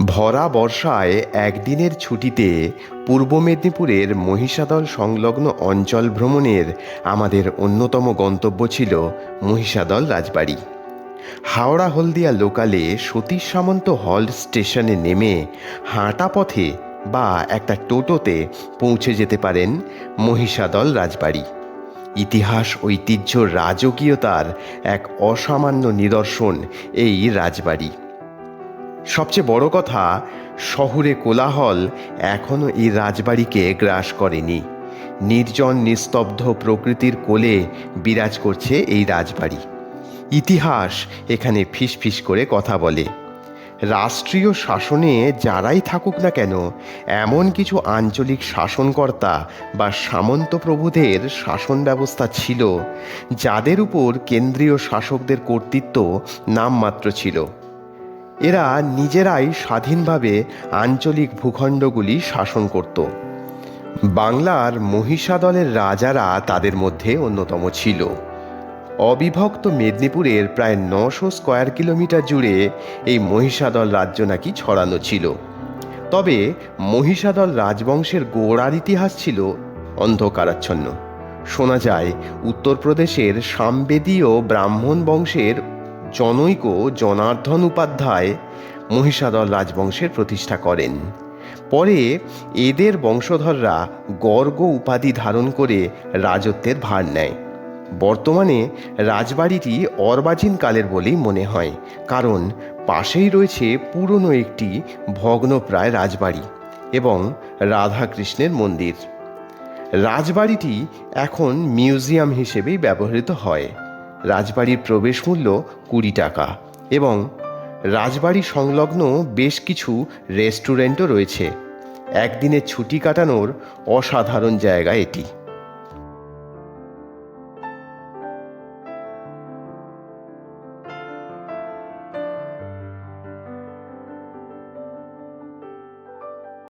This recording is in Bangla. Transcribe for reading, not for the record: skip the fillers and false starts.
ভরা বর্ষায় একদিনের ছুটিতে পূর্ব মেদিনীপুরের মহিষাদল সংলগ্ন অঞ্চল ভ্রমণের আমাদের অন্যতম গন্তব্য ছিল মহিষাদল রাজবাড়ি। হাওড়া হলদিয়া লোকালে সতীশ সামন্ত হল্ট স্টেশনে নেমে হাঁটা পথে বা একটা টোটোতে পৌঁছে যেতে পারেন মহিষাদল রাজবাড়ি। ইতিহাস, ঐতিহ্য, রাজকীয়তার এক অসামান্য নিদর্শন এই রাজবাড়ি। সবচেয়ে বড় কথা, শহুরে কোলাহল এখনও এই রাজবাড়িকে গ্রাস করেনি। নির্জন নিস্তব্ধ প্রকৃতির কোলে বিরাজ করছে এই রাজবাড়ি। ইতিহাস এখানে ফিসফিস করে কথা বলে। রাষ্ট্রীয় শাসনে যারাই থাকুক না কেন, এমন কিছু আঞ্চলিক শাসনকর্তা বা সামন্ত প্রভুদের শাসন ব্যবস্থা ছিল যাদের উপর কেন্দ্রীয় শাসকদের কর্তৃত্ব নামমাত্র ছিল। এরা নিজেরাই স্বাধীনভাবে আঞ্চলিক ভূখণ্ডগুলি শাসন করত। বাংলার মহিষাদলের রাজারা তাদের মধ্যে অন্যতম ছিল। অবিভক্ত মেদিনীপুরের প্রায় 900 স্কয়ার কিলোমিটার জুড়ে এই মহিষাদল রাজ্য নাকি ছড়ানো ছিল। তবে মহিষাদল রাজবংশের গোড়ার ইতিহাস ছিল অন্ধকারাচ্ছন্ন। শোনা যায় উত্তরপ্রদেশের সামবেদীয় ব্রাহ্মণ বংশের জনৈক জনার্দন উপাধ্যায় মহিষাদল রাজবংশের প্রতিষ্ঠা করেন। পরে এদের বংশধররা গর্গ উপাধি ধারণ করে রাজত্বের ভার নেয়। বর্তমানে রাজবাড়িটি অর্বাচীন কালের বলেই মনে হয়, কারণ পাশেই রয়েছে পুরনো একটি ভগ্নপ্রায় রাজবাড়ি এবং রাধাকৃষ্ণের মন্দির। রাজবাড়িটি এখন মিউজিয়াম হিসেবেই ব্যবহৃত হয়। রাজবাড়ির প্রবেশ মূল্য 20 টাকা এবং রাজবাড়ি সংলগ্ন বেশ কিছু রেস্টুরেন্টও রয়েছে। একদিনের ছুটি কাটানোর অসাধারণ জায়গা এটি।